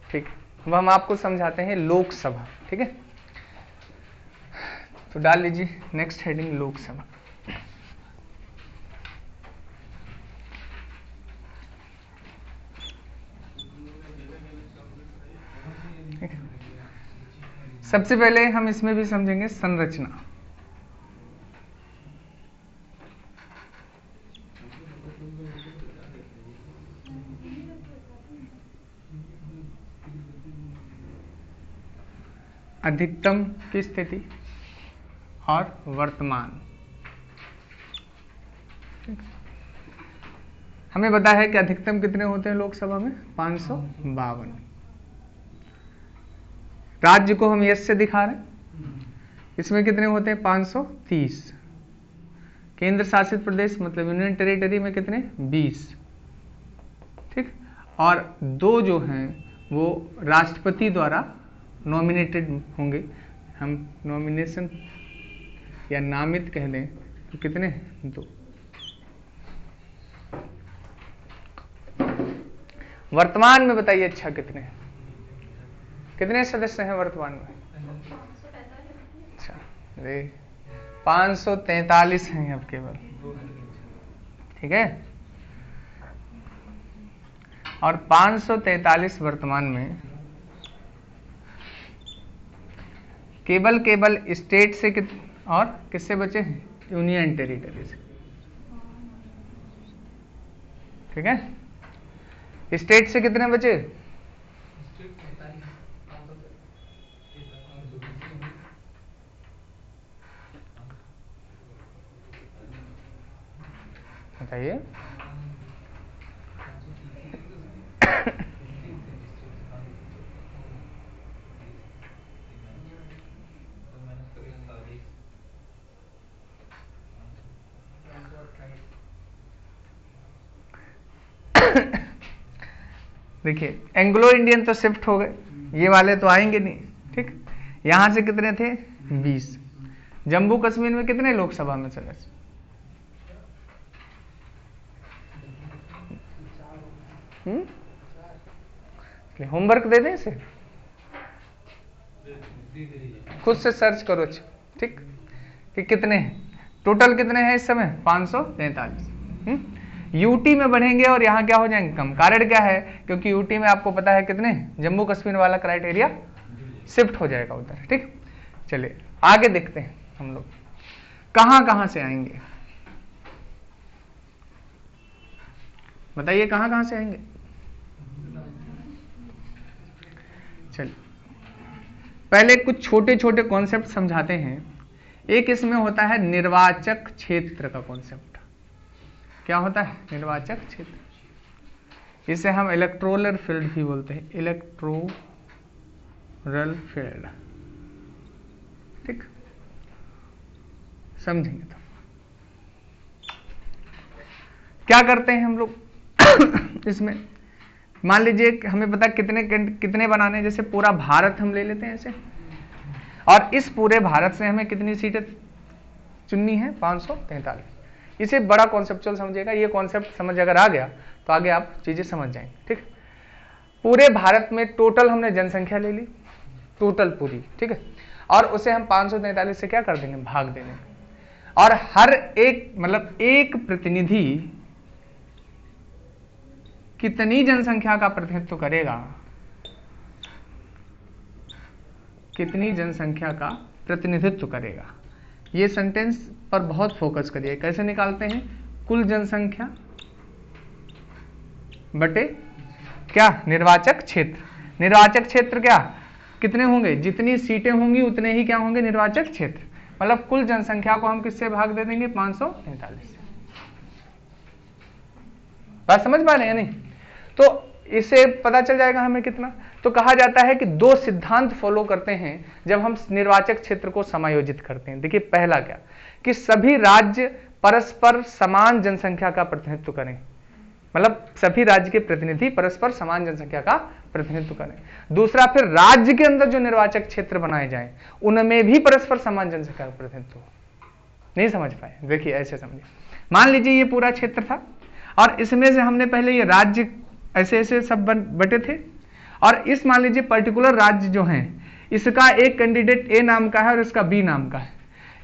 ठीक है, अब हम आपको समझाते हैं लोकसभा। ठीक है, तो डाल लीजिए नेक्स्ट हेडिंग लोकसभा। सबसे पहले हम इसमें भी समझेंगे संरचना। अधिकतम की स्थिति और वर्तमान। हमें पता है कि अधिकतम कितने होते हैं लोकसभा में, 552। राज्य को हम यस से दिखा रहे हैं, इसमें कितने होते हैं, 530। केंद्र शासित प्रदेश मतलब यूनियन टेरिटरी में कितने, 20। ठीक, और 2 जो हैं वो राष्ट्रपति द्वारा नॉमिनेटेड होंगे, हम नॉमिनेशन या नामित कह दें तो कितने, 2। वर्तमान में बताइए अच्छा कितने सदस्य हैं वर्तमान में? अच्छा, अरे 543 हैं अब केवल। ठीक है, और 543 वर्तमान में केवल स्टेट से और किससे बचे हैं, यूनियन टेरिटरी से। ठीक है, स्टेट से कितने बचे, बताइए। देखिए एंग्लो इंडियन तो शिफ्ट हो गए, ये वाले तो आएंगे नहीं। ठीक, यहां से कितने थे, 20। जम्मू कश्मीर में कितने लोकसभा में सदस्य, होमवर्क दे दें इसे, खुद से सर्च करो। ठीक, कि कितने हैं टोटल, कितने हैं इस समय, 543। यूटी में बढ़ेंगे और यहाँ क्या हो जाएंगे, कम। कारण क्या है, क्योंकि यूटी में आपको पता है कितने, जम्मू कश्मीर वाला क्राइटेरिया शिफ्ट हो जाएगा उधर। ठीक, चलिए आगे देखते हैं हम लोग कहां से आएंगे, बताइए कहां से आएंगे। चलिए पहले कुछ छोटे छोटे कॉन्सेप्ट समझाते हैं। एक इसमें होता है निर्वाचक क्षेत्र का कॉन्सेप्ट। क्या होता है, निर्वाचक क्षेत्र, इसे हम इलेक्टोरल फील्ड भी बोलते हैं, इलेक्टोरल फील्ड। ठीक, समझेंगे तो क्या करते हैं हम लोग इसमें, मान लीजिए हमें पता कितने बनाने, जैसे पूरा भारत हम ले लेते हैं ऐसे, और इस पूरे भारत से हमें कितनी सीटें चुननी है, 543। इसे बड़ा कॉन्सेप्चुअल समझिएगा, ये कॉन्सेप्ट समझ अगर आ गया तो आगे आप चीजें समझ जाएंगे। ठीक, पूरे भारत में टोटल हमने जनसंख्या ले ली, टोटल पूरी। ठीक है, और उसे हम 543 से क्या कर देंगे, भाग देंगे, और हर एक मतलब एक प्रतिनिधि कितनी जनसंख्या का प्रतिनिधित्व करेगा, कितनी जनसंख्या का प्रतिनिधित्व करेगा, ये सेंटेंस पर बहुत फोकस करिए। कैसे निकालते हैं, कुल जनसंख्या बटे क्या, निर्वाचक क्षेत्र। निर्वाचक क्षेत्र क्या, कितने होंगे, जितनी सीटें होंगी उतने ही क्या होंगे, निर्वाचक क्षेत्र। मतलब कुल जनसंख्या को हम किससे भाग दे देंगे, 543 से। बात समझ पा रहे हैं नहीं, तो इससे पता चल जाएगा हमें कितना। तो कहा जाता है कि 2 सिद्धांत फॉलो करते हैं जब हम निर्वाचक क्षेत्र को समायोजित करते हैं। देखिए पहला क्या, कि सभी राज्य परस्पर समान जनसंख्या का प्रतिनिधित्व करें, मतलब सभी राज्य के प्रतिनिधि परस्पर समान जनसंख्या का प्रतिनिधित्व करें। दूसरा, फिर राज्य के अंदर जो निर्वाचक क्षेत्र बनाए जाएं उनमें भी परस्पर समान जनसंख्या का प्रतिनिधित्व। नहीं समझ पाए, देखिए ऐसे समझिए, मान लीजिए ये पूरा क्षेत्र था और इसमें से हमने पहले ये राज्य ऐसे ऐसे सब बटे थे, और इस मान लीजिए पर्टिकुलर राज्य जो है इसका एक कैंडिडेट ए नाम का है और इसका बी नाम का है,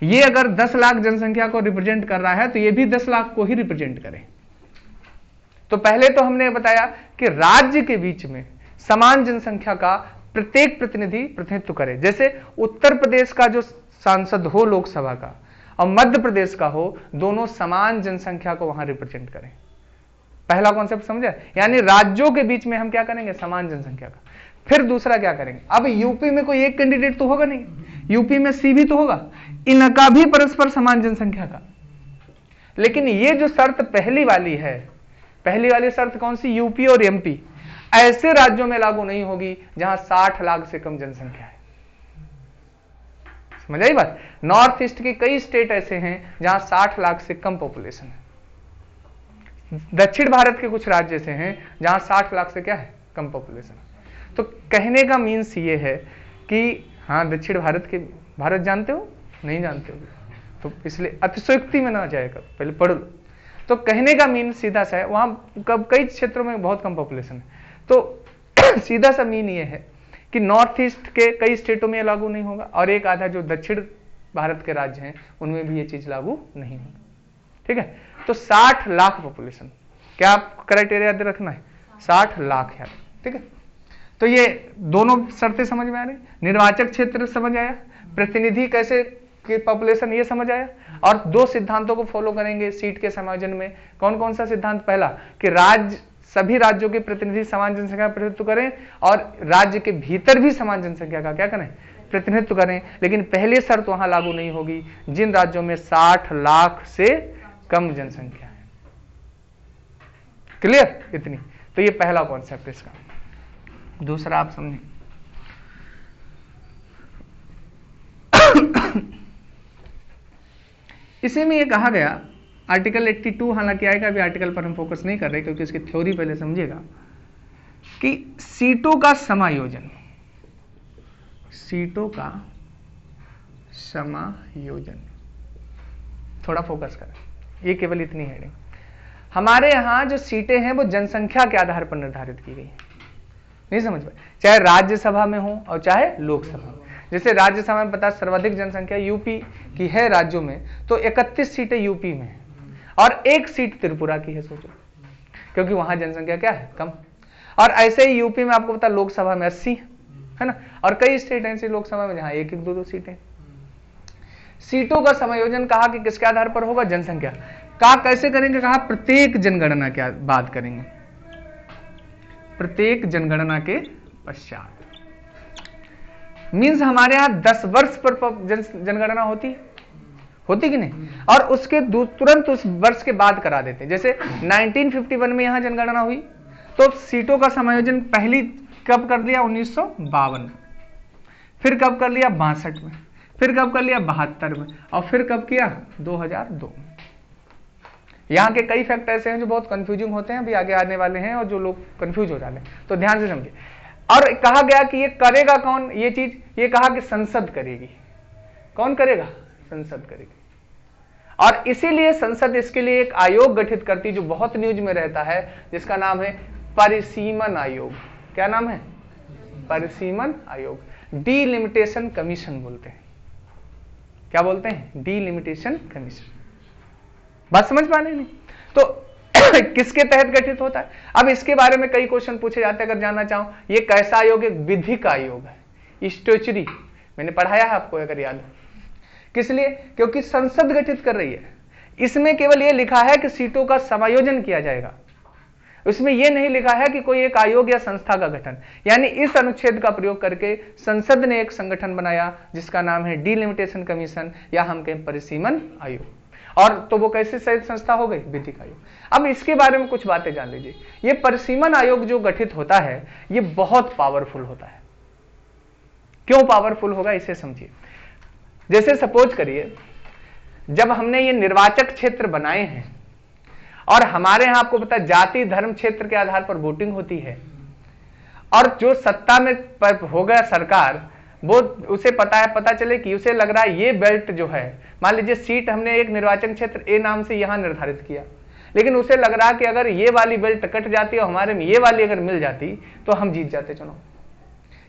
ये अगर 10 लाख जनसंख्या को रिप्रेजेंट कर रहा है तो ये भी 10 लाख को ही रिप्रेजेंट करे। तो पहले तो हमने बताया कि राज्य के बीच में समान जनसंख्या का प्रत्येक प्रतिनिधि प्रतिनिधित्व करे, जैसे उत्तर प्रदेश का जो सांसद हो लोकसभा का और मध्य प्रदेश का हो, दोनों समान जनसंख्या को वहां रिप्रेजेंट करें। पहला कॉन्सेप्ट समझा, यानी राज्यों के बीच में हम क्या करेंगे, समान जनसंख्या का। फिर दूसरा क्या करेंगे, अब यूपी में कोई एक कैंडिडेट तो होगा नहीं, यूपी में सी भी तो होगा, इनका भी परस्पर समान जनसंख्या का। लेकिन ये जो शर्त पहली वाली है, पहली वाली शर्त कौन सी, यूपी और एमपी ऐसे राज्यों में लागू नहीं होगी जहां 60 लाख से कम जनसंख्या है। समझ आई बात। नॉर्थ ईस्ट के कई स्टेट ऐसे हैं जहां 60 लाख से कम पॉपुलेशन है। दक्षिण भारत के कुछ राज्य ऐसे हैं जहां 60 लाख से क्या है, कम पॉपुलेशन। तो कहने का मीन्स ये है कि हाँ, दक्षिण भारत के, भारत जानते हो, नहीं जानते हो तो इसलिए अतिशयोक्ति में ना जाएगा, पहले पढ़ लो। तो कहने का मीन सीधा सा है, वहां कई क्षेत्रों में बहुत कम पॉपुलेशन है, तो सीधा सा मीन ये है कि नॉर्थ ईस्ट के कई स्टेटों में लागू नहीं होगा और एक आधा जो दक्षिण भारत के राज्य हैं उनमें भी ये चीज लागू नहीं होगी। ठीक है, तो 60 लाख पॉपुलेशन, क्या क्राइटेरिया याद रखना है, 60 लाख यार। ठीक है, तो ये दोनों शर्तें समझ में आ रही, निर्वाचक क्षेत्र समझ आया, प्रतिनिधि कैसे की पॉपुलेशन ये समझ आया, और 2 सिद्धांतों को फॉलो करेंगे सीट के समायोजन में। कौन कौन सा सिद्धांत, पहला कि राज्य, सभी राज्यों के प्रतिनिधि समान जनसंख्या का प्रतिनिधित्व करें और राज्य के भीतर भी समान जनसंख्या का क्या करें, प्रतिनिधित्व करें। लेकिन पहली शर्त वहां लागू नहीं होगी जिन राज्यों में 60 लाख से कम जनसंख्या है। क्लियर इतनी, तो ये पहला कॉन्सेप्ट इसका। दूसरा आप समझें, इसी में ये कहा गया आर्टिकल 82, हालांकि आएगा, अभी आर्टिकल पर हम फोकस नहीं कर रहे क्योंकि इसकी थ्योरी पहले समझिएगा, कि सीटों का समायोजन, सीटों का समायोजन, थोड़ा फोकस करें, ये केवल इतनी हेडिंग। हमारे यहां जो सीटें हैं वो जनसंख्या के आधार पर निर्धारित की गई, नहीं समझ पाए, चाहे राज्यसभा में हो और चाहे लोकसभा में। जैसे राज्यसभा में पता सर्वाधिक जनसंख्या यूपी की है राज्यों में, तो 31 सीटें यूपी में और 1 सीट त्रिपुरा की है, सोचो, क्योंकि वहां जनसंख्या क्या है, कम। और ऐसे ही यूपी में आपको पता लोकसभा में 80 है ना, और कई स्टेट ऐसी लोकसभा में जहां 1-1, 2-2 सीटें। सीटों का समायोजन कहा कि किसके आधार पर होगा, जनसंख्या का। कैसे करेंगे, कहा प्रत्येक जनगणना के बाद करेंगे, प्रत्येक जनगणना के पश्चात। मींस हमारे यहां 10 वर्ष पर जनगणना होती कि नहीं, और उसके तुरंत उस वर्ष के बाद करा देते। जैसे 1951 में यहां जनगणना हुई तो सीटों का समायोजन पहली कब कर लिया, 1952, फिर कब कर लिया, 62 में, फिर कब कर लिया, 72 में, और फिर कब किया, 2002 में। यहां के कई फैक्ट ऐसे हैं जो बहुत कंफ्यूजिंग होते हैं, अभी आगे आने वाले हैं, और जो लोग कंफ्यूज हो जाते हैं, तो ध्यान से समझिए। और कहा गया कि ये करेगा कौन ये चीज, ये कहा कि संसद करेगी। कौन करेगा, संसद करेगी। और इसीलिए संसद इसके लिए एक आयोग गठित करती जो बहुत न्यूज में रहता है, जिसका नाम है परिसीमन आयोग। क्या नाम है, परिसीमन आयोग, डीलिमिटेशन कमीशन बोलते हैं। क्या बोलते हैं, डीलिमिटेशन कमीशन। बात समझ पा रहे नहीं, तो किसके तहत गठित होता है। अब इसके बारे में कई क्वेश्चन पूछे जाते हैं, अगर जानना चाहो ये कैसा आयोग है, विधिक आयोग है, स्टैच्यूटरी। मैंने पढ़ाया है आपको अगर याद हो। किस लिए, क्योंकि संसद गठित कर रही है। इसमें केवल यह लिखा है कि सीटों का समायोजन किया जाएगा, उसमें यह नहीं लिखा है कि कोई एक आयोग या संस्था का गठन। यानी इस अनुच्छेद का प्रयोग करके संसद ने एक संगठन बनाया जिसका नाम है डीलिमिटेशन कमीशन, या हम कहें परिसीमन आयोग। और तो वो कैसे संस्था हो गई, विधिक आयोग। अब इसके बारे में कुछ बातें जान लीजिए। ये परिसीमन आयोग जो गठित होता है ये बहुत पावरफुल होता है। क्यों पावरफुल होगा इसे समझिए। जैसे सपोज करिए जब हमने ये निर्वाचक क्षेत्र बनाए हैं और हमारे यहां आपको पता है जाति धर्म क्षेत्र के आधार पर वोटिंग होती है, और जो सत्ता में हो गया सरकार, वो उसे पता चले कि उसे लग रहा है ये बेल्ट जो है, मान लीजिए सीट हमने एक निर्वाचन क्षेत्र ए नाम से यहां निर्धारित किया, लेकिन उसे लग रहा कि अगर ये वाली बेल्ट कट जाती और हमारे में ये वाली अगर मिल जाती तो हम जीत जाते चुनाव,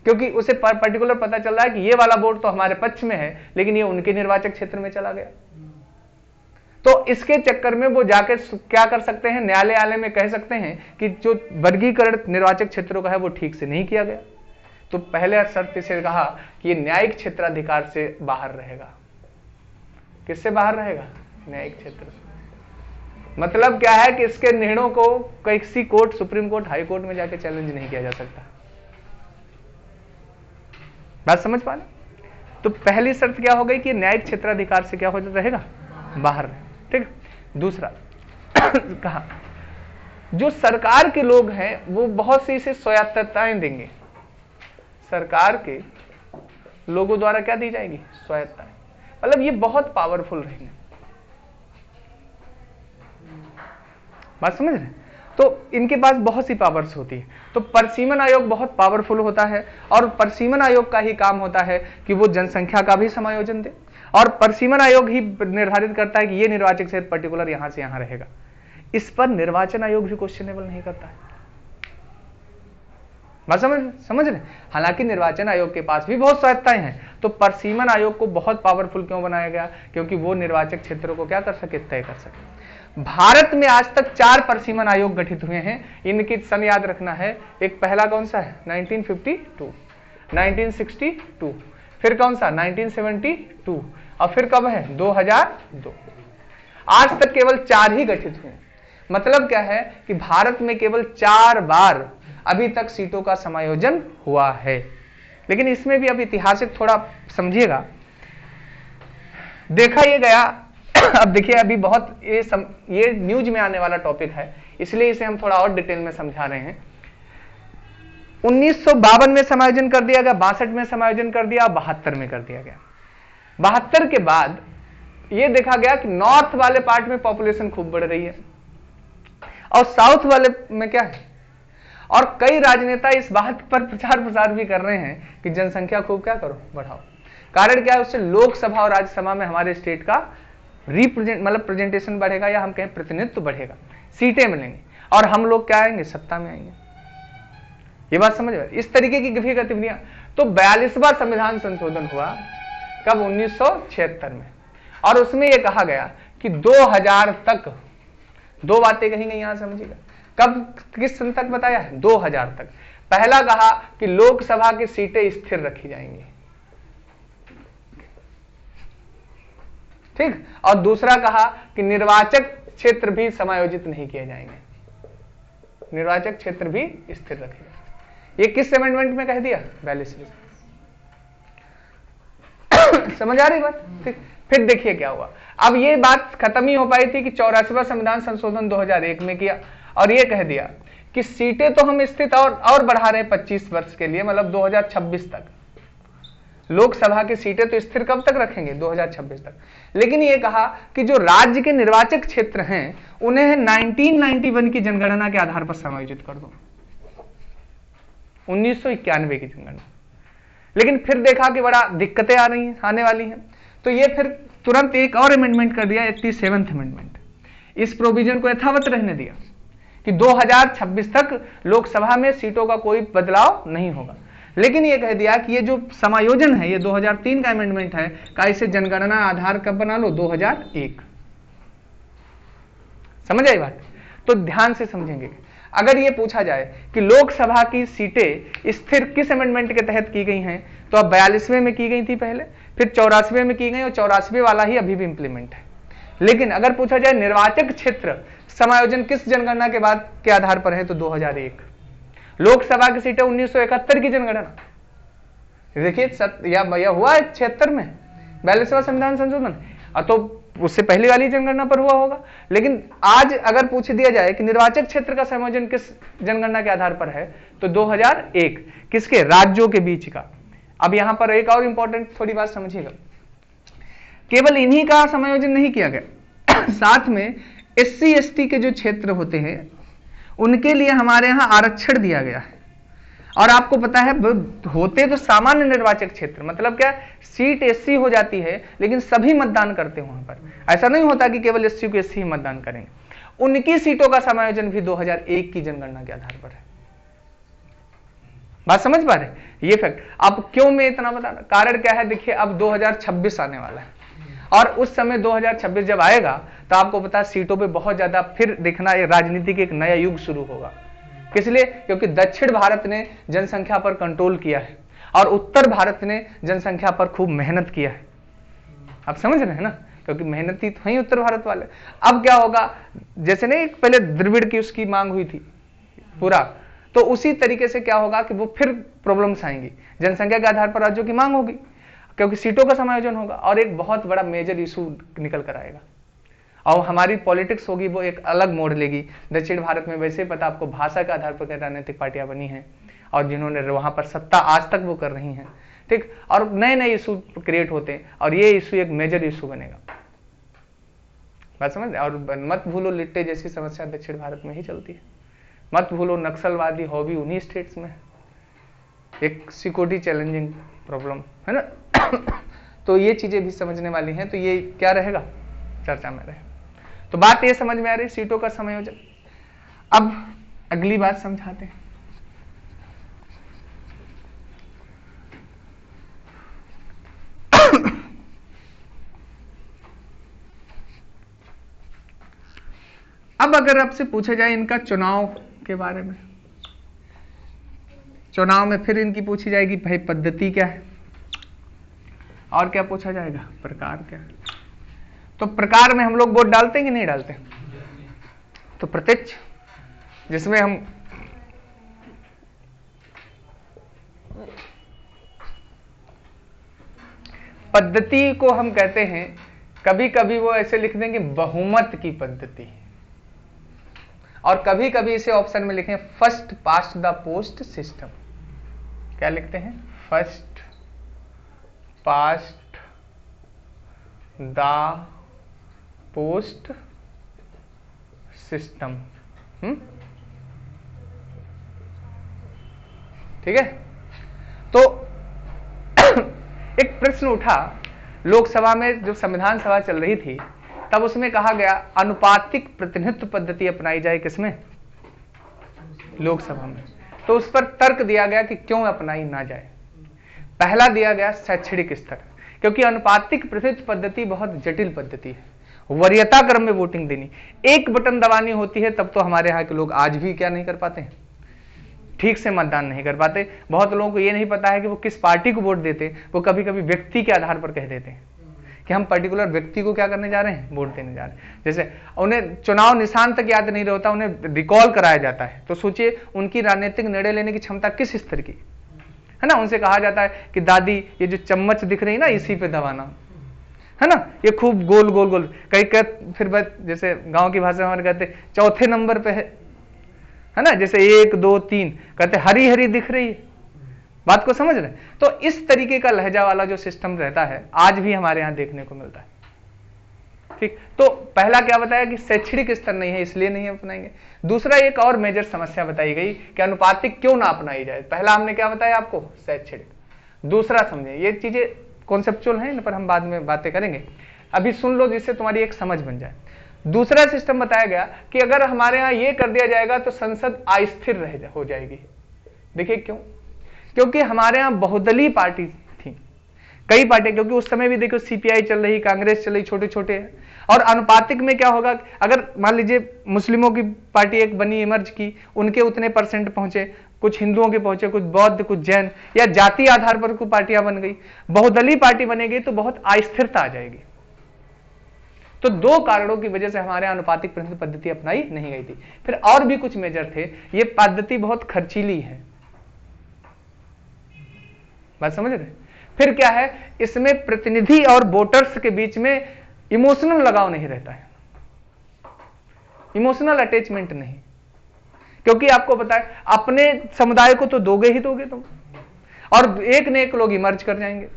क्योंकि उसे पर्टिकुलर पता चल रहा है कि ये वाला वोट तो हमारे पक्ष में है लेकिन ये उनके निर्वाचक क्षेत्र में चला गया। तो इसके चक्कर में वो जाकर क्या कर सकते हैं, न्यायालय में कह सकते हैं कि जो वर्गीकरण निर्वाचक क्षेत्रों का है वो ठीक से नहीं किया गया। तो पहले शर्त से कहा कि ये न्यायिक क्षेत्राधिकार से बाहर रहेगा। किससे बाहर रहेगा? न्यायिक क्षेत्र से। मतलब क्या है कि इसके निर्णयों को किसी court, supreme court, high court में जाके चैलेंज नहीं किया जा सकता। बात समझ पा रहे? तो पहली शर्त क्या हो गई कि न्यायिक क्षेत्राधिकार से क्या हो रहेगा? बाहर। ठीक। दूसरा कहा जो सरकार के लोग हैं वो बहुत सी इसे स्वायत्तताएं देंगे। सरकार के लोगों द्वारा क्या दी जाएगी? स्वायत्तताएं। मतलब ये बहुत पावरफुल रहेंगे। बात समझ रहे? तो इनके पास बहुत सी पावर्स होती है। तो परसीमन आयोग बहुत पावरफुल होता है और परसीमन आयोग का ही काम होता है कि वो जनसंख्या का भी समायोजन दे, और परसीमन आयोग ही निर्धारित करता है कि ये निर्वाचक क्षेत्र पर्टिकुलर यहां से यहां रहेगा। इस पर निर्वाचन आयोग भी क्वेश्चनेबल नहीं करता है। बात समझ रहे? हालांकि निर्वाचन आयोग के पास भी बहुत स्वायत्ताएं हैं, तो परसीमन आयोग को बहुत पावरफुल क्यों बनाया गया? क्योंकि वो निर्वाचक क्षेत्रों को क्या कर सके? तय कर सके। भारत में आज तक 4 परसीमन आयोग गठित हुए हैं। इनकी सन याद रखना है। एक पहला कौन सा है? 1952, 1962, फिर कौन सा? 1972, और फिर कब है? 2002। आज तक केवल 4 ही गठित हुए। मतलब क्या है कि भारत में केवल 4 बार अभी तक सीटों का समायोजन हुआ है। लेकिन इसमें भी अब ऐतिहासिक थोड़ा समझिएगा। देखा ये गया अब देखिए अभी बहुत ये न्यूज में आने वाला टॉपिक है, इसलिए इसे हम थोड़ा और डिटेल में समझा रहे हैं। 1952 में समायोजन कर दिया गया, 62 में समायोजन कर दिया, 72 में कर दिया गया। 72 के बाद यह देखा गया कि नॉर्थ वाले पार्ट में पॉपुलेशन खूब बढ़ रही है और साउथ वाले में क्या है, और कई राजनेता इस बात पर प्रचार प्रसार भी कर रहे हैं कि जनसंख्या खूब क्या करो, बढ़ाओ। कारण क्या है? उससे लोकसभा और राज्यसभा में हमारे स्टेट का प्रेजेंटेशन बढ़ेगा, या हम कहें प्रतिनिधित्व बढ़ेगा, सीटें मिलेंगी और हम लोग क्या आएंगे? सत्ता में आएंगे। ये बात समझ में? इस तरीके की भी गतिविधियां। तो 42वां संविधान संशोधन हुआ कब? 1976 में, और उसमें यह कहा गया कि 2000 तक 2 बातें कही गई। यहां समझिएगा कब, किस सन तक बताया है? 2000 तक। पहला कहा कि लोकसभा की सीटें स्थिर रखी जाएंगी, ठीक, और दूसरा कहा कि निर्वाचक क्षेत्र भी समायोजित नहीं किए जाएंगे, निर्वाचक क्षेत्र भी स्थिर रखे जाएंगे। ये किस अमेंडमेंट में कह दिया? 42वें। समझ आ रही बात? ठीक। फिर देखिए क्या हुआ। अब ये बात खत्म ही हो पाई थी कि 84वां संविधान संशोधन 2001 में किया और ये कह दिया कि सीटें तो हम स्थित और बढ़ा रहे हैं 25 वर्ष के लिए, मतलब 2026 तक। लोकसभा की सीटें तो स्थिर कब तक रखेंगे? 2026 तक। लेकिन ये कहा कि जो राज्य के निर्वाचक क्षेत्र हैं उन्हें 1991 की जनगणना के आधार पर समायोजित कर दो, 1991 की जनगणना। लेकिन फिर देखा कि बड़ा दिक्कतें आने वाली हैं, तो ये फिर तुरंत एक और अमेंडमेंट कर दिया, 87वां अमेंडमेंट। इस प्रोविजन को यथावत रहने दिया कि 2026 तक लोकसभा में सीटों का कोई बदलाव नहीं होगा। लेकिन यह कह दिया कि ये जो समायोजन है, ये 2003 का अमेंडमेंट है, का इसे जनगणना आधार कब बना लो? 2001। समझ आई बात? तो ध्यान से समझेंगे। अगर ये पूछा जाए कि लोकसभा की सीटें स्थिर किस अमेंडमेंट के तहत की गई हैं, तो अब 42वें में की गई थी पहले, फिर 84वें में की गई, और 84वें वाला ही अभी भी इंप्लीमेंट है। लेकिन अगर पूछा जाए निर्वाचक क्षेत्र समायोजन किस जनगणना के बाद के आधार पर है, तो 2001। लोकसभा की सीटें 1971 की जनगणना। देखिए यह हुआ 76 में 42वां संविधान संशोधन, तो उससे पहले वाली जनगणना पर हुआ होगा। लेकिन आज अगर पूछ दिया जाए कि निर्वाचक क्षेत्र का समायोजन किस जनगणना के आधार पर है, तो 2001। किसके? राज्यों के बीच का। अब यहां पर एक और इंपॉर्टेंट थोड़ी बात समझिएगा, केवल इन्हीं का समायोजन नहीं किया गया, साथ में SC ST के जो क्षेत्र होते हैं उनके लिए हमारे यहां आरक्षण दिया गया है। और आपको पता है होते तो सामान्य निर्वाचक क्षेत्र, मतलब क्या, सीट SC हो जाती है लेकिन सभी मतदान करते हैं वहां पर। ऐसा नहीं होता कि केवल SC को SC ही मतदान करेंगे। उनकी सीटों का समायोजन भी 2001 की जनगणना के आधार पर है। बात समझ पा रहे? ये फैक्ट। अब क्यों मैं इतना बता रहा, कारण क्या है? देखिए अब 2026 आने वाला है और उस समय 2026 जब आएगा तो आपको पता सीटों पे बहुत ज्यादा फिर देखना, राजनीति के एक नया युग शुरू होगा। किस लिए? क्योंकि दक्षिण भारत ने जनसंख्या पर कंट्रोल किया है और उत्तर भारत ने जनसंख्या पर खूब मेहनत किया है। आप समझ रहे हैं ना, क्योंकि मेहनती तो ही उत्तर भारत वाले। अब क्या होगा, जैसे नहीं पहले द्रविड़ की उसकी मांग हुई थी पूरा, तो उसी तरीके से क्या होगा कि वो फिर प्रॉब्लम्स आएंगी, जनसंख्या के आधार पर राज्यों की मांग होगी, क्योंकि सीटों का समायोजन होगा और एक बहुत बड़ा मेजर इशू निकल कर आएगा और हमारी पॉलिटिक्स होगी वो एक अलग मोड़ लेगी। दक्षिण भारत में वैसे पता आपको भाषा के आधार पर राजनीतिक पार्टियां बनी हैं और जिन्होंने वहां पर सत्ता आज तक वो कर रही हैं, ठीक, और नए नए इशू क्रिएट होते हैं और ये इशू एक मेजर इशू बनेगा। बात समझ? और मत भूलो लिट्टे जैसी समस्या दक्षिण भारत में ही चलती है। मत भूलो नक्सलवादी हॉबी उन्हीं स्टेट्स में, एक सिक्योरिटी चैलेंजिंग प्रॉब्लम है ना। तो ये चीजें भी समझने वाली हैं, तो ये क्या रहेगा, चर्चा में रहेगा। तो बात ये समझ में आ रही सीटों का समायोजन। अब अगली बात समझाते हैं। अब अगर आपसे पूछा जाए इनका चुनाव के बारे में, चुनाव में फिर इनकी पूछी जाएगी भाई पद्धति क्या है और क्या पूछा जाएगा, प्रकार क्या है। तो प्रकार में हम लोग वोट डालते हैं कि नहीं डालते? तो प्रत्यक्ष, जिसमें हम पद्धति को हम कहते हैं, कभी कभी वो ऐसे लिख देंगे बहुमत की पद्धति, और कभी कभी इसे ऑप्शन में लिखें first past the post system. क्या लिखते हैं? First past the post system. ठीक है। तो एक प्रश्न उठा लोकसभा में, जब संविधान सभा चल रही थी तब उसमें कहा गया अनुपातिक प्रतिनिधित्व पद्धति अपनाई जाए, किसमें? लोकसभा में। तो उस पर तर्क दिया गया कि क्यों अपनाई ना जाए। पहला दिया गया शैक्षणिक स्तर, क्योंकि अनुपातिक प्रतिनिधित्व पद्धति बहुत जटिल पद्धति है, वरीयता क्रम में वोटिंग देनी, एक बटन दबानी होती है, तब तो हमारे यहाँ के लोग आज भी क्या नहीं कर पाते हैं, ठीक से मतदान नहीं कर पाते। बहुत लोगों को ये नहीं पता है कि वो किस पार्टी को वोट देते, वो कभी कभी व्यक्ति के आधार पर कह देते हैं कि हम पर्टिकुलर व्यक्ति को क्या करने जा रहे हैं, वोट देने जा रहे हैं। जैसे उन्हें चुनाव निशान तक याद नहीं रहता, उन्हें रिकॉल कराया जाता है, तो सोचिए उनकी राजनीतिक निर्णय लेने की क्षमता किस स्तर की है ना। उनसे कहा जाता है कि दादी ये जो चम्मच दिख रही है ना, इसी पे दबाना है ना, ये खूब गोल गोल गोल, कई फिर जैसे गांव की भाषा में हमारे कहते चौथे नंबर पे है ना, जैसे 1 2 3 कहते हरी हरी दिख रही है। बात को समझ रहे? तो इस तरीके का लहजा वाला जो सिस्टम रहता है आज भी हमारे यहां देखने को मिलता है। ठीक, तो पहला क्या बताया कि शैक्षणिक स्तर नहीं है इसलिए नहीं अपनाएंगे। दूसरा एक और मेजर समस्या बताई गई कि अनुपातिक क्यों ना अपनाई जाए। पहला हमने क्या बताया आपको, शैक्षणिक। दूसरा समझे, ये चीजें कॉन्सेप्चुअल हैं, इन पर हम बाद में बातें करेंगे, अभी सुन लो जिससे तुम्हारी एक समझ बन जाए। दूसरा सिस्टम बताया गया कि अगर हमारे यहां ये कर दिया जाएगा तो संसद अस्थिर हो जाएगी। देखिए क्यों? क्योंकि हमारे यहां बहुदलीय पार्टी थी, कई पार्टी, क्योंकि उस समय भी देखो सीपीआई चल रही, कांग्रेस चल रही, छोटे छोटे हैं। और अनुपातिक में क्या होगा, अगर मान लीजिए मुस्लिमों की पार्टी एक बनी, इमर्ज की, उनके उतने परसेंट पहुंचे, कुछ हिंदुओं के पहुंचे, कुछ बौद्ध, कुछ जैन, या जाति आधार पर कुछ पार्टियां बन गई, बहुदलीय पार्टी बनेगी तो बहुत अस्थिरता आ जाएगी। तो दो कारणों की वजह से हमारे अनुपातिक प्रतिनिधित्व पद्धति अपनाई नहीं गई थी। फिर और भी कुछ मेजर थे, ये पद्धति बहुत खर्चीली है। बात समझ रहे? फिर क्या है, इसमें प्रतिनिधि और वोटर्स के बीच में इमोशनल लगाव नहीं रहता है, इमोशनल अटैचमेंट नहीं, क्योंकि आपको पता है अपने समुदाय को तो दोगे ही दोगे तुम, और एक न एक लोग इमर्ज कर जाएंगे।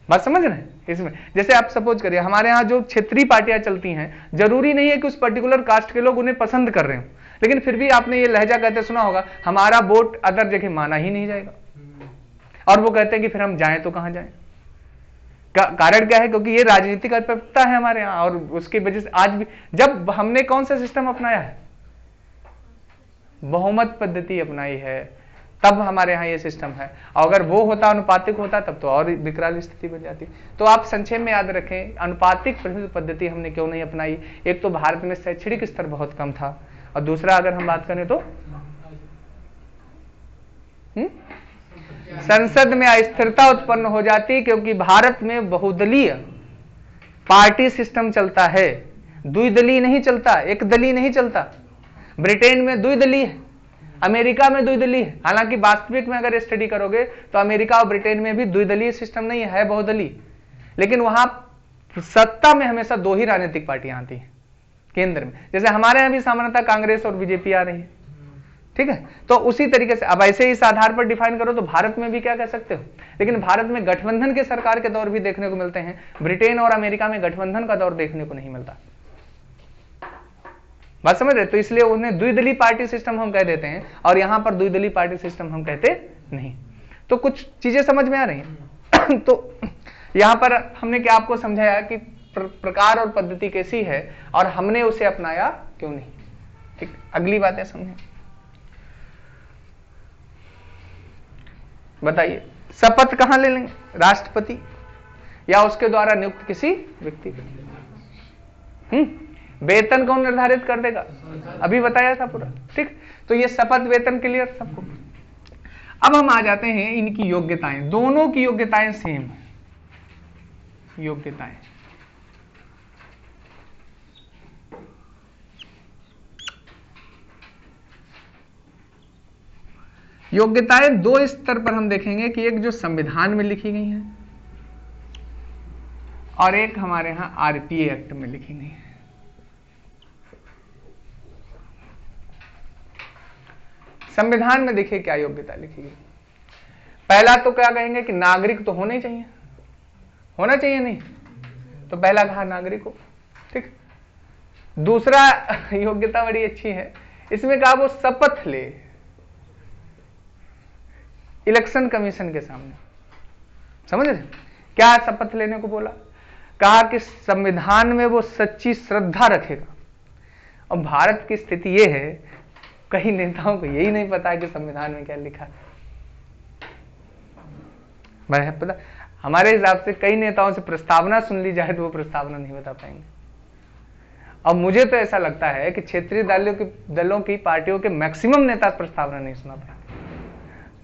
बात समझ रहे हैं? इसमें जैसे आप सपोज करिए हमारे यहां जो क्षेत्रीय पार्टियां चलती हैं, जरूरी नहीं है कि उस पर्टिकुलर कास्ट के लोग उन्हें पसंद कर रहे हो, लेकिन फिर भी आपने ये लहजा कहते सुना होगा, हमारा वोट अदर जगह माना ही नहीं जाएगा, और वो कहते हैं कि फिर हम जाएं तो कहां जाएं। कारण क्या है? क्योंकि ये राजनीतिक अपरिपक्वता है हमारे यहाँ, और उसकी वजह से आज भी, जब हमने कौन सा सिस्टम अपनाया है? बहुमत पद्धति अपनाई है, तब हमारे यहाँ ये सिस्टम है। और अगर वो होता, अनुपातिक होता, तब तो और विकराल स्थिति बन जाती। तो आप संक्षेप में याद रखें, अनुपातिक प्रतिनिधित्व पद्धति हमने क्यों नहीं अपनाई? एक तो भारत में शैक्षणिक स्तर बहुत कम था, और दूसरा अगर हम बात करें तो संसद में अस्थिरता उत्पन्न हो जाती, क्योंकि भारत में बहुदलीय पार्टी सिस्टम चलता है, द्विदलीय नहीं चलता, एक दलीय नहीं चलता। ब्रिटेन में द्विदलीय है, अमेरिका में द्विदलीय है। हालांकि वास्तविक में अगर स्टडी करोगे तो अमेरिका और ब्रिटेन में भी द्विदलीय सिस्टम नहीं है, बहुदलीय। लेकिन वहां सत्ता में हमेशा दो ही राजनीतिक पार्टियां आती हैं केंद्र में, जैसे हमारे यहां भी सामान्यतः कांग्रेस और बीजेपी आ रही है, ठीक है। तो उसी तरीके से अब ऐसे इस आधार पर डिफाइन करो तो भारत में भी क्या कह सकते हो। लेकिन भारत में गठबंधन के सरकार के दौर भी देखने को मिलते हैं, ब्रिटेन और अमेरिका में गठबंधन का दौर देखने को नहीं मिलता। बात समझ रहे? तो इसलिए उन्हें द्विदलीय पार्टी सिस्टम हम कह देते हैं, और यहां पर द्विदलीय पार्टी सिस्टम हम कहते नहीं। तो कुछ चीजें समझ में आ रही हैं। तो यहां पर हमने क्या आपको समझाया कि प्रकार और पद्धति कैसी है, और हमने उसे अपनाया क्यों नहीं। ठीक, अगली बातें समझें। बताइए, शपथ कहां ले लेंगे? राष्ट्रपति या उसके द्वारा नियुक्त किसी व्यक्ति को। वेतन कौन निर्धारित कर देगा? अभी बताया था पूरा, ठीक। तो ये शपथ, वेतन क्लियर सबको। अब हम आ जाते हैं इनकी योग्यताएं। दोनों की योग्यताएं सेम है। योग्यताएं, योग्यताएं दो स्तर पर हम देखेंगे कि एक जो संविधान में लिखी गई है, और एक हमारे यहां आरपीए एक्ट में लिखी गई है। संविधान में देखिए क्या योग्यता लिखी गई। पहला तो क्या कहेंगे कि नागरिक तो होना ही चाहिए, होना चाहिए नहीं, तो पहला कहा नागरिक हो, ठीक। दूसरा योग्यता बड़ी अच्छी है, इसमें कहा वो शपथ ले इलेक्शन कमीशन के सामने। समझ रहे क्या शपथ लेने को बोला? कहा कि संविधान में वो सच्ची श्रद्धा रखेगा। और भारत की स्थिति ये है, कई नेताओं को यही नहीं पता है कि संविधान में क्या लिखा है। पता, हमारे हिसाब से कई नेताओं से प्रस्तावना सुन ली जाए तो वो प्रस्तावना नहीं बता पाएंगे। अब मुझे तो ऐसा लगता है कि क्षेत्रीय दलों की पार्टियों के मैक्सिमम नेता प्रस्तावना नहीं सुना पाए।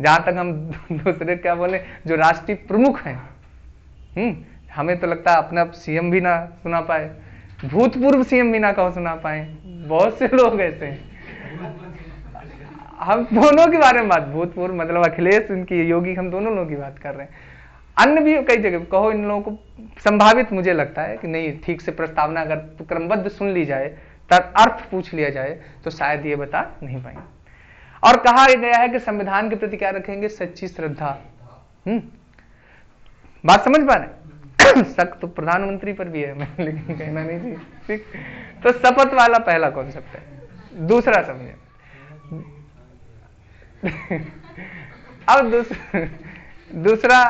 जहां तक हम दूसरे क्या बोले, जो राष्ट्रीय प्रमुख हैं, हमें तो लगता है अपना सीएम भी ना सुना पाए, भूतपूर्व सीएम भी ना कहो सुना पाए। बहुत से लोग ऐसे हैं। हम दोनों के बारे में बात, भूतपूर्व मतलब अखिलेश, इनकी योगी, हम दोनों लोगों की बात कर रहे हैं। अन्य भी कई जगह कहो, इन लोगों को संभावित मुझे लगता है कि नहीं, ठीक से प्रस्तावना अगर क्रमबद्ध सुन ली जाए, तब अर्थ पूछ लिया जाए, तो शायद ये बता नहीं पाएंगे। और कहा गया है कि संविधान के प्रति क्या रखेंगे? सच्ची श्रद्धा। बात समझ पा रहे? शक तो प्रधानमंत्री पर भी है, मैं लेकिन कहना नहीं चाहिए, ठीक। तो शपथ वाला पहला कॉन्सेप्ट है। दूसरा समझे, अब दूसरा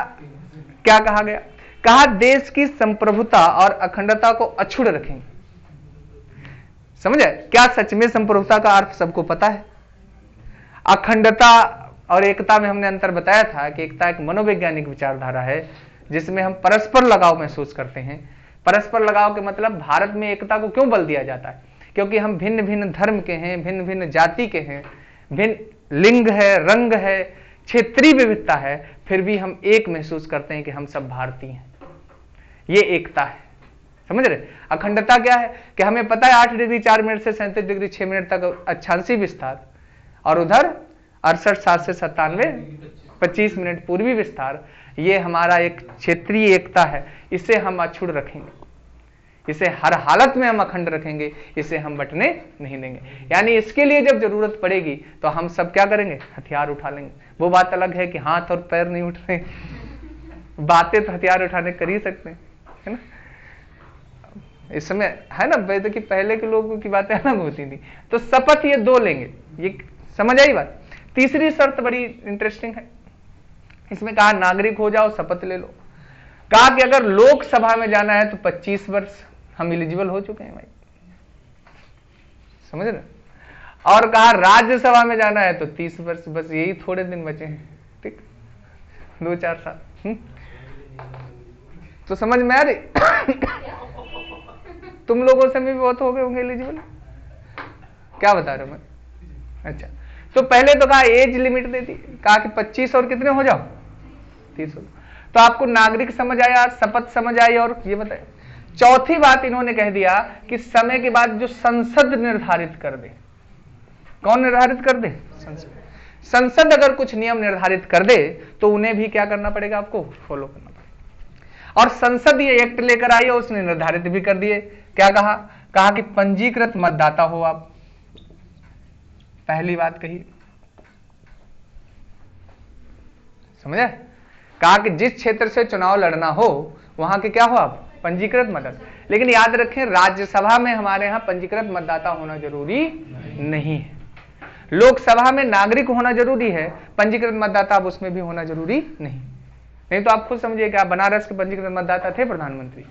क्या कहा गया? कहा देश की संप्रभुता और अखंडता को अक्षुण्ण रखेंगे। समझे? क्या सच में संप्रभुता का अर्थ सबको पता है? अखंडता और एकता में हमने अंतर बताया था कि एकता एक मनोवैज्ञानिक विचारधारा है, जिसमें हम परस्पर लगाव महसूस करते हैं। परस्पर लगाव के मतलब भारत में एकता को क्यों बल दिया जाता है? क्योंकि हम भिन्न भिन्न धर्म के हैं, भिन्न भिन्न जाति के हैं, भिन्न लिंग है, रंग है, क्षेत्रीय विविधता है, फिर भी हम एक महसूस करते हैं कि हम सब भारतीय हैं। ये एकता है। समझ रहे? अखंडता क्या है? कि हमें पता है 8 डिग्री 4 मिनट से 37 डिग्री 6 मिनट तक अक्षांशीय विस्तार, और उधर 68 7 से 97 25 मिनट पूर्वी विस्तार। ये हमारा एक क्षेत्रीय एकता है, इसे हम अक्षुण्ण रखेंगे, इसे हर हालत में हम अखंड रखेंगे, इसे हम बटने नहीं देंगे। यानी इसके लिए जब जरूरत पड़ेगी तो हम सब क्या करेंगे? हथियार उठा लेंगे। वो बात अलग है कि हाथ और पैर नहीं उठ रहे, बातें तो हथियार उठाने कर ही सकते हैं, है ना। इस समय है ना, वैसे कि पहले के लोगों की बातें अलग होती थी। तो शपथ ये दो लेंगे, ये समझ आई बात। तीसरी शर्त बड़ी इंटरेस्टिंग है, इसमें कहा नागरिक हो जाओ, शपथ ले लो। कहा कि अगर लोकसभा में जाना है तो 25 वर्ष हम एलिजिबल हो चुके हैं भाई, समझ रहे। और कहा राज्यसभा में जाना है तो 30 वर्ष, बस यही थोड़े दिन बचे हैं, ठीक, 2-4 साल। तो समझ में आ रही? तुम लोगों से भी बहुत हो गए होंगे एलिजिबल, क्या बता रहे हो मैं? अच्छा, तो पहले तो कहा एज लिमिट दे दी, कहा कि 25 और कितने हो जाओ, 30 हो। तो आपको नागरिक समझ आया, शपथ समझ आई, और ये बताए चौथी बात इन्होंने कह दिया कि समय के बाद जो संसद निर्धारित कर दे। कौन निर्धारित कर दे? संसद। संसद अगर कुछ नियम निर्धारित कर दे तो उन्हें भी क्या करना पड़ेगा, आपको फॉलो करना पड़ेगा। और संसद ये एक्ट लेकर आई और उसने निर्धारित भी कर दिए। क्या कहा? कहा कि पंजीकृत मतदाता हो आप, पहली बात कही, समझे? कहा कि जिस क्षेत्र से चुनाव लड़ना हो वहां के क्या हो आप, पंजीकृत मतदाता। लेकिन याद रखें राज्यसभा में हमारे यहां पंजीकृत मतदाता होना जरूरी नहीं है। लोकसभा में नागरिक होना जरूरी है, पंजीकृत मतदाता अब उसमें भी होना जरूरी नहीं। नहीं तो आप खुद समझिए कि आप बनारस के पंजीकृत मतदाता थे प्रधानमंत्री,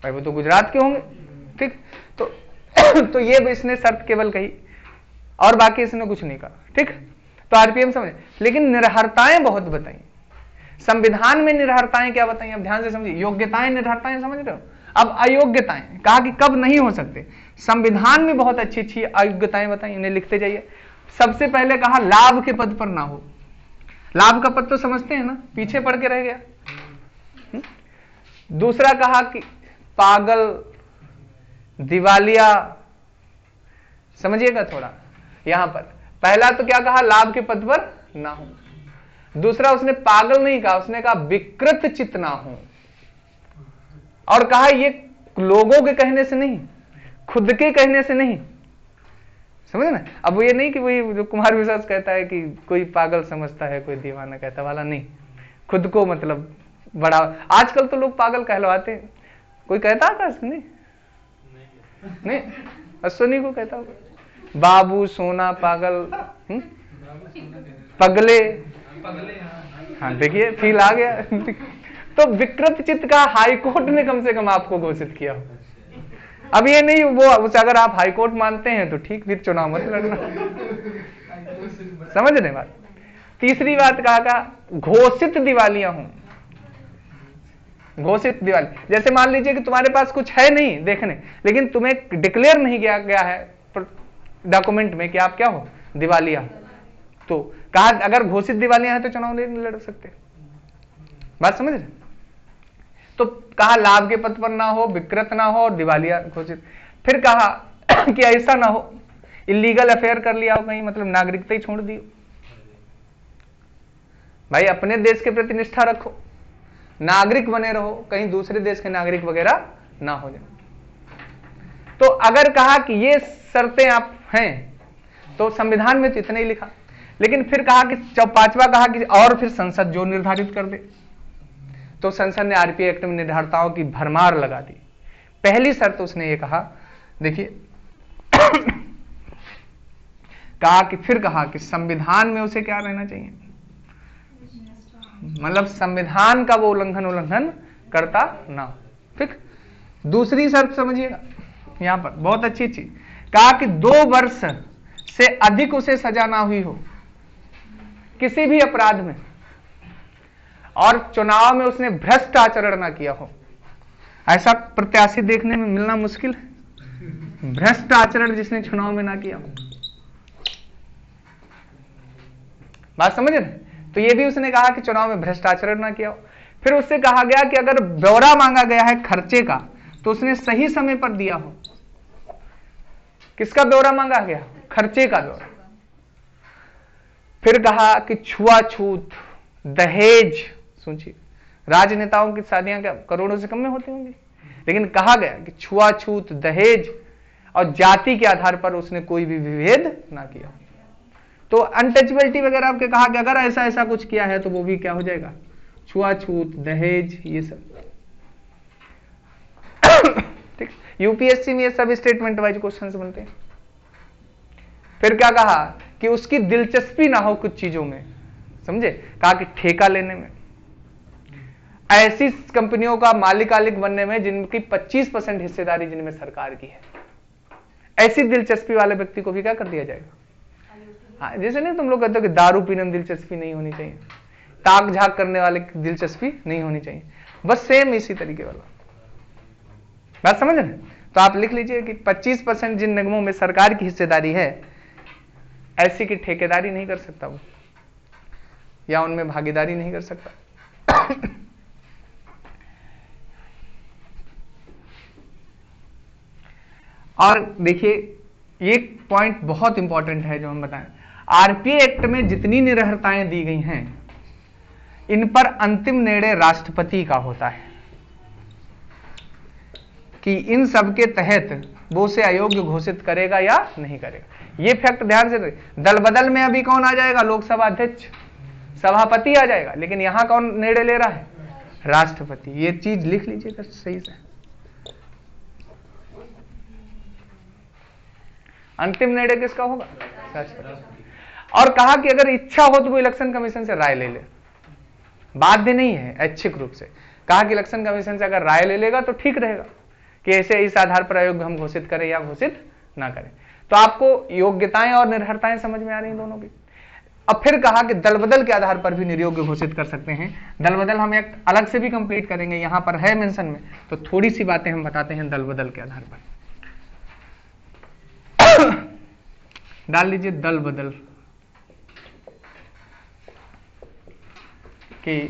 भाई वो तो गुजरात के होंगे, ठीक। तो ये इसने शर्त केवल कही और बाकी इसने कुछ नहीं कहा, ठीक। तो आरपीएम समझे, लेकिन निर्भरताएं बहुत बताई। संविधान में निर्भरताएं क्या बताई, अब ध्यान से समझिए। योग्यताएं, निर्भरताएं समझ रहे हो। अब अयोग्यताएं, कहा कि कब नहीं हो सकते। संविधान में बहुत अच्छी अच्छी अयोग्यताएं बताई, इन्हें लिखते जाइए। सबसे पहले कहा लाभ के पद पर ना हो। लाभ का पद तो समझते हैं ना, पीछे पड़ के रह गया। दूसरा कहा कि पागल, दिवालिया, समझिएगा थोड़ा यहां पर। पहला तो क्या कहा, लाभ के पद पर ना हो। दूसरा उसने पागल नहीं कहा, उसने कहा विकृत चित्त ना हो। और कहा ये लोगों के कहने से नहीं, खुद के कहने से नहीं, समझे ना। अब ये नहीं कि वही जो कुमार विश्वास कहता है कि कोई पागल समझता है, कोई दीवाना कहता वाला नहीं, खुद को मतलब बड़ा। आजकल तो लोग पागल कहलवाते हैं। कोई कहता था नहीं, नहीं अश्विनी को कहता होगा, बाबू, सोना, पागल, पगले। हाँ देखिए फील आ गया। तो विकृत चित्त का हाईकोर्ट ने कम से कम आपको घोषित किया। अब ये नहीं वो अगर आप हाईकोर्ट मानते हैं तो ठीक, फिर चुनाव मत लड़ना। समझ रहे बात। तीसरी बात कहा घोषित दिवालिया हूं। घोषित दिवाली, जैसे मान लीजिए कि तुम्हारे पास कुछ है नहीं देखने, लेकिन तुम्हें डिक्लेयर नहीं किया गया है डॉक्यूमेंट में कि आप क्या हो, दिवालिया। तो कहा अगर घोषित दिवालिया है तो चुनाव नहीं लड़ सकते। बात समझ रहे। तो कहा लाभ के पद पर ना हो, विकृत ना हो और दिवालिया घोषित। फिर कहा कि ऐसा ना हो इलीगल अफेयर कर लिया हो कहीं, मतलब नागरिकता ही छोड़ दी। भाई अपने देश के प्रति निष्ठा रखो, नागरिक बने रहो, कहीं दूसरे देश के नागरिक वगैरह ना हो जाए। तो अगर कहा कि ये शर्तें आप हैं तो संविधान में तो इतना ही लिखा। लेकिन फिर कहा कि पांचवा कहा कि और फिर संसद जो निर्धारित कर दे। तो संसद ने आरपीआई एक्ट में निर्धारिताओं की भरमार लगा दी। पहली शर्त उसने ये कहा, देखिए कहा कि फिर कहा कि संविधान में उसे क्या रहना चाहिए, मतलब संविधान का वो उल्लंघन करता ना। ठीक। दूसरी शर्त समझिएगा यहां पर, बहुत अच्छी चीज। कहा कि 2 वर्ष से अधिक उसे सजा ना हुई हो किसी भी अपराध में, और चुनाव में उसने भ्रष्ट आचरण ना किया हो। ऐसा प्रत्याशी देखने में मिलना मुश्किल है, भ्रष्ट आचरण जिसने चुनाव में ना किया हो। बात समझ रहे। तो ये भी उसने कहा कि चुनाव में भ्रष्ट आचरण ना किया हो। फिर उससे कहा गया कि अगर ब्यौरा मांगा गया है खर्चे का तो उसने सही समय पर दिया हो। किसका ब्यौरा मांगा गया, खर्चे का ब्यौरा। फिर कहा कि छुआछूत, दहेज, सोचिए राजनेताओं की शादियां क्या करोड़ों से कम में होती होंगी, लेकिन कहा गया कि छुआछूत, दहेज और जाति के आधार पर उसने कोई भी विभेद ना किया। तो अनटचेबिलिटी वगैरह आपके कहा कि अगर ऐसा ऐसा कुछ किया है तो वो भी क्या हो जाएगा, छुआछूत, दहेज, ये सब। ठीक। यूपीएससी में ये सब स्टेटमेंट वाइज क्वेश्चंस बनते हैं। फिर क्या कहा कि उसकी दिलचस्पी ना हो कुछ चीजों में, समझे। कहा कि ठेका लेने में, ऐसी कंपनियों का मालिकालिक बनने में जिनकी 25% हिस्सेदारी जिनमें सरकार की है, ऐसी दिलचस्पी वाले व्यक्ति को भी क्या कर दिया जाएगा। हाँ, जैसे नहीं तुम लोग कहते हो कि दारू पीने में दिलचस्पी नहीं होनी चाहिए, ताक झाक करने वाले की दिलचस्पी नहीं होनी चाहिए, बस सेम इसी तरीके वाला बात समझ रहे। तो आप लिख लीजिए कि 25% जिन निगमों में सरकार की हिस्सेदारी है, ऐसी की ठेकेदारी नहीं कर सकता वो, या उनमें भागीदारी नहीं कर सकता। और देखिए एक पॉइंट बहुत इंपॉर्टेंट है जो हम बताएं, आरपीए एक्ट में जितनी निरहरताएं दी गई हैं, इन पर अंतिम निर्णय राष्ट्रपति का होता है कि इन सब के तहत वो उसे अयोग्य घोषित करेगा या नहीं करेगा। ये फैक्ट ध्यान से रखिए। दल बदल में अभी कौन आ जाएगा, लोकसभा अध्यक्ष, सभापति आ जाएगा, लेकिन यहां कौन निर्णय ले रहा है, राष्ट्रपति। ये चीज लिख लीजिएगा सही से। अंतिम निर्णय किसका होगा, राष्ट्रपति। और कहा कि अगर इच्छा हो तो वो इलेक्शन कमीशन से राय ले ले, बाध्य नहीं है, ऐच्छिक रूप से। कहा कि इलेक्शन कमीशन से अगर राय ले लेगा तो ठीक रहेगा कि ऐसे इस आधार पर अयोग्य हम घोषित करें या घोषित ना करें। तो आपको योग्यताएं और निर्भरताएं समझ में आ रही दोनों की। अब फिर कहा कि दल बदल के आधार पर भी निर्योग्य घोषित कर सकते हैं। दल बदल हम एक अलग से भी कंप्लीट करेंगे, यहां पर है मेंशन में, तो थोड़ी सी बातें हम बताते हैं दल बदल के आधार पर। डाल लीजिए दल बदल के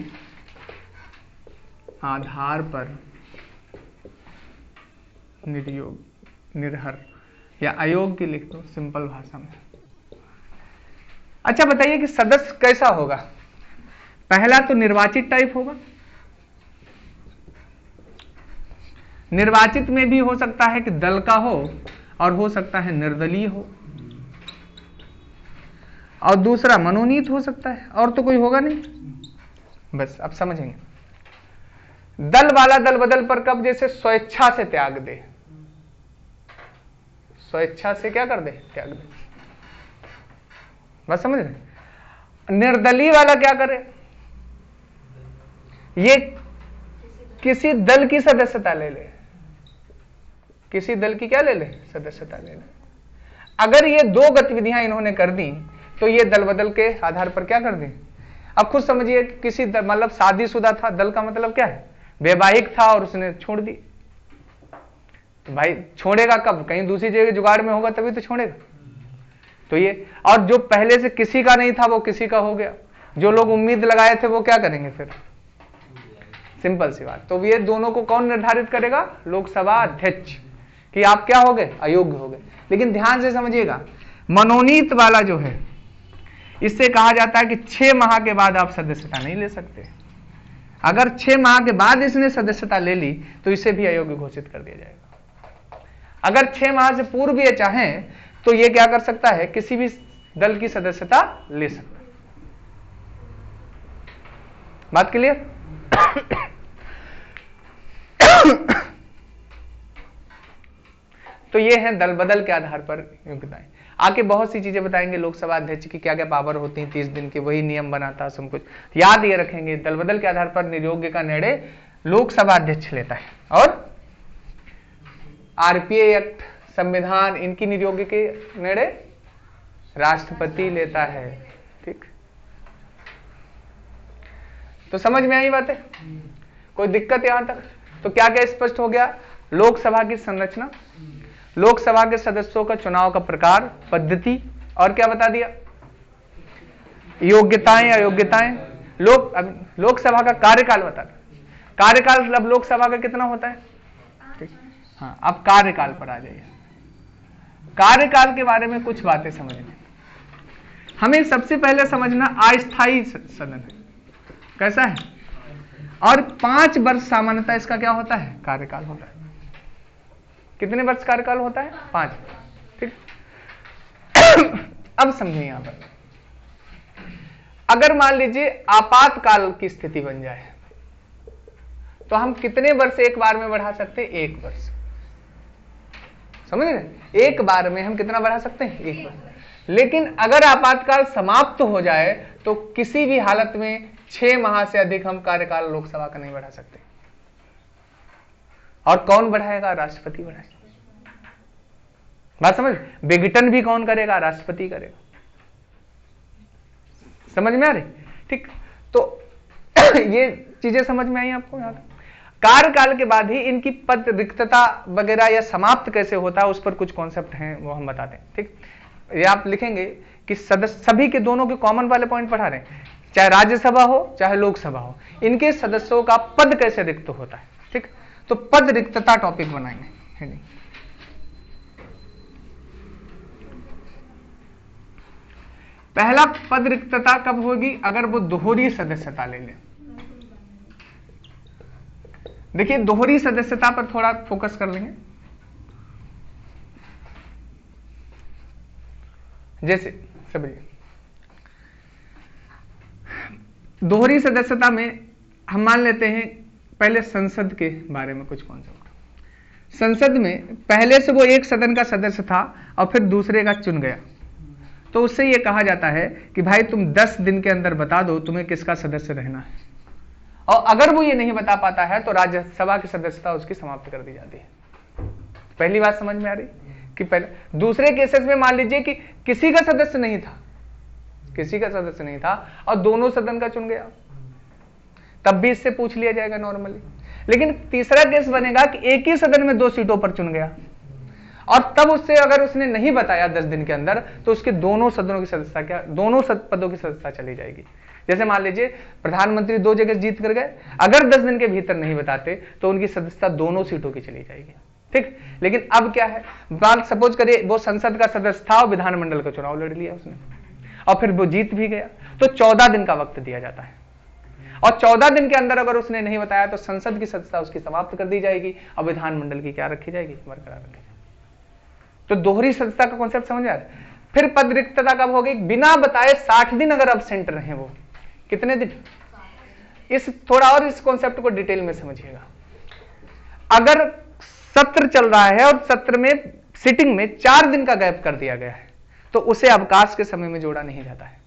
आधार पर निर्योग निर्हर या अयोग्य लिख दो सिंपल भाषा में। अच्छा बताइए कि सदस्य कैसा होगा। पहला तो निर्वाचित टाइप होगा, निर्वाचित में भी हो सकता है कि दल का हो और हो सकता है निर्दलीय हो, और दूसरा मनोनीत हो सकता है, और तो कोई होगा नहीं। बस अब समझेंगे। दल वाला दल बदल पर कब जैसे स्वेच्छा से त्याग दे, स्वेच्छा से क्या कर दे, त्याग दे, बस समझ रहे। निर्दलीय वाला क्या करे, ये किसी दल की सदस्यता ले ले, किसी दल की क्या ले ले, सदस्यता ले ले। अगर ये दो गतिविधियां इन्होंने कर दी तो ये दल बदल के आधार पर क्या कर दी। अब खुद समझिए किसी मतलब शादीशुदा था, दल का मतलब क्या है, वैवाहिक था और उसने छोड़ दी। तो भाई छोड़ेगा कब, कहीं दूसरी जगह जुगाड़ में होगा तभी तो छोड़ेगा। तो ये, और जो पहले से किसी का नहीं था वो किसी का हो गया, जो लोग उम्मीद लगाए थे वो क्या करेंगे फिर, सिंपल सी बात। तो ये दोनों को कौन निर्धारित करेगा, लोकसभा अध्यक्ष, कि आप क्या हो गए, अयोग्य हो गए। लेकिन ध्यान से समझिएगा, मनोनीत वाला जो है इससे कहा जाता है कि 6 माह के बाद आप सदस्यता नहीं ले सकते। अगर 6 माह के बाद इसने सदस्यता ले ली तो इसे भी अयोग्य घोषित कर दिया जाएगा। अगर 6 माह से पूर्व ये चाहें तो ये क्या कर सकता है, किसी भी दल की सदस्यता ले सकता है। बात क्लियर। तो ये है दल बदल के आधार पर योग्यताएं। आके बहुत सी चीजें बताएंगे लोकसभा अध्यक्ष की क्या क्या पावर होती हैं, 30 दिन की, वही नियम बनाता है, सब कुछ याद ये रखेंगे। दल बदल के आधार पर निर्योग्य का निर्णय लोकसभा अध्यक्ष लेता है, और आरपीए एक्ट, संविधान, इनकी निर्योग्य के निर्णय राष्ट्रपति लेता है। ठीक, तो समझ में आई बात है, कोई दिक्कत यहां तक। तो क्या क्या स्पष्ट हो गया, लोकसभा की संरचना, लोकसभा के सदस्यों का चुनाव का प्रकार, पद्धति, और क्या बता दिया, योग्यताएं अयोग्यताएं, लोकसभा का कार्यकाल बता दिया। कार्यकाल मतलब लोकसभा का कितना होता है, ठीक। हाँ, अब कार्यकाल पर आ जाइए। कार्यकाल के बारे में कुछ बातें समझने, हमें सबसे पहले समझना अस्थायी सदन है कैसा है, और 5 वर्ष सामान्यतः इसका क्या होता है, कार्यकाल होता है। कितने वर्ष कार्यकाल होता है, 5। ठीक। अब समझिए यहां पर, अगर मान लीजिए आपातकाल की स्थिति बन जाए तो हम कितने वर्ष एक बार में बढ़ा सकते हैं, 1 वर्ष। समझ रहे, एक बार में हम कितना बढ़ा सकते हैं, 1 वर्ष। लेकिन अगर आपातकाल समाप्त हो जाए तो किसी भी हालत में 6 माह से अधिक हम कार्यकाल लोकसभा का नहीं बढ़ा सकते। और कौन बढ़ाएगा? राष्ट्रपति बढ़ाएगा। बात समझ? विघटन भी कौन करेगा? राष्ट्रपति करेगा। समझ में आ रही? ठीक, तो ये चीजें समझ में आई आपको? यहां कार्यकाल के बाद ही इनकी पद रिक्तता वगैरह या समाप्त कैसे होता है उस पर कुछ कॉन्सेप्ट हैं, वो हम बताते हैं। ठीक, ये आप लिखेंगे कि सदस्य सभी के दोनों के कॉमन वाले पॉइंट पढ़ा रहे हैं, चाहे राज्यसभा हो चाहे लोकसभा हो, इनके सदस्यों का पद कैसे रिक्त होता है। ठीक, तो पद रिक्तता टॉपिक बनाएंगे, है नहीं? पहला पद रिक्तता कब होगी? अगर वो दोहरी सदस्यता ले लें। देखिए, दोहरी सदस्यता पर थोड़ा फोकस कर लेंगे। जैसे समझिए, दोहरी सदस्यता में हम मान लेते हैं पहले संसद के बारे में कुछ कॉन्सेप्ट। संसद में पहले से वो एक सदन का सदस्य था और फिर दूसरे का चुन गया, तो उससे ये कहा जाता है कि भाई तुम 10 दिन के अंदर बता दो तुम्हें किसका सदस्य रहना है, और अगर वो ये नहीं बता पाता है तो राज्यसभा की सदस्यता उसकी समाप्त कर दी जाती है। पहली बात समझ में आ रही कि पहले। दूसरे केसेस में मान लीजिए कि किसी का सदस्य नहीं था, किसी का सदस्य नहीं था और दोनों सदन का चुन गया, तब भी इससे पूछ लिया जाएगा नॉर्मली। लेकिन तीसरा केस बनेगा कि एक ही सदन में 2 सीटों पर चुन गया और तब उससे अगर उसने नहीं बताया 10 दिन के अंदर, तो उसके दोनों सदनों की सदस्यता क्या, दोनों पदों की सदस्यता चली जाएगी। जैसे मान लीजिए प्रधानमंत्री 2 जगह जीत कर गए, अगर 10 दिन के भीतर नहीं बताते तो उनकी सदस्यता दोनों सीटों की चली जाएगी। ठीक, लेकिन अब क्या है, बात सपोज करिए वो संसद का सदस्य था और विधानमंडल का चुनाव लड़ लिया उसने और फिर वो जीत भी गया, तो 14 दिन का वक्त दिया जाता है और 14 दिन के अंदर अगर उसने नहीं बताया तो संसद की सदस्यता उसकी समाप्त कर दी जाएगी और विधानमंडल की क्या रखी जाएगी? बरकरार रखी जाएगी। तो दोहरी सदस्यता का कॉन्सेप्ट समझ आ रहा है? फिर पद रिक्तता कब होगी? बिना बताए 60 दिन अगर एब्सेंट रहे, वो कितने दिन? इस थोड़ा और इस कॉन्सेप्ट को डिटेल में समझिएगा। अगर सत्र चल रहा है और सत्र में सिटिंग में 4 दिन का गैप कर दिया गया है तो उसे अवकाश के समय में जोड़ा नहीं जाता है।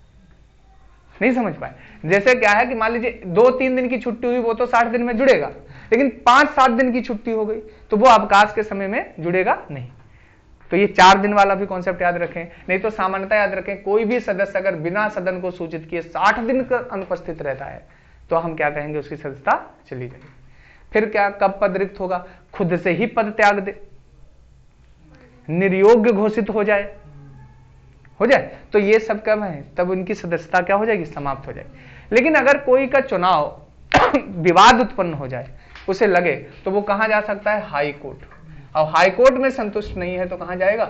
नहीं समझ पाए? जैसे क्या है कि मान लीजिए 2-3 दिन की छुट्टी हुई, वो तो 60 दिन में जुड़ेगा, लेकिन 5-7 दिन की छुट्टी हो गई तो वो अवकाश के समय में जुड़ेगा नहीं। तो ये 4 दिन वाला भी कॉन्सेप्ट याद रखें। नहीं तो सामान्यतः याद रखें, कोई भी सदस्य अगर बिना सदन को सूचित किए 60 दिन का अनुपस्थित रहता है तो हम क्या कहेंगे? उसकी सदस्यता चली जाएगी। फिर क्या, कब पद रिक्त होगा? खुद से ही पद त्याग दे, निर्योग्य घोषित हो जाए तो ये सब कब है? तब उनकी सदस्यता क्या हो जाएगी? समाप्त हो जाएगी। लेकिन अगर कोई का चुनाव विवाद उत्पन्न हो जाए, उसे लगे, तो वो कहां जा सकता है? High court. और हाई कोर्ट में संतुष्ट नहीं है तो कहां जाएगा?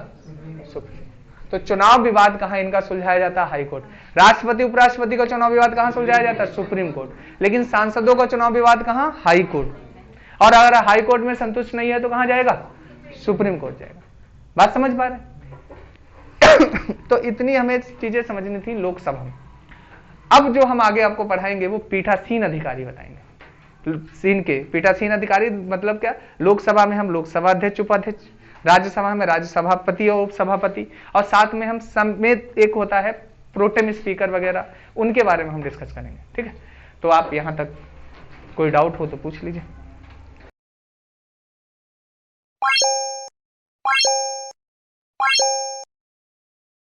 सुप्रीम। तो चुनाव विवाद कहां इनका सुलझाया जाता है? High court. राष्ट्रपति उपराष्ट्रपति का चुनाव विवाद कहां सुलझाया जाता है? Supreme court. लेकिन सांसदों का चुनाव विवाद कहां? High court. और अगर हाई कोर्ट में संतुष्ट नहीं है तो कहां जाएगा? सुप्रीम कोर्ट जाएगा। बात समझ पा रहे? तो इतनी हमें चीजें समझनी थी लोकसभा में। अब जो हम आगे आपको पढ़ाएंगे वो पीठासीन अधिकारी बताएंगे। सीन के पीठासीन अधिकारी मतलब क्या? लोकसभा में हम लोकसभा अध्यक्ष उपाध्यक्ष, राज्यसभा में राज्यसभापति और उपसभापति, और साथ में हम समेत एक होता है प्रोटेम स्पीकर वगैरह, उनके बारे में हम डिस्कस करेंगे। ठीक है, तो आप यहां तक कोई डाउट हो तो पूछ लीजिए।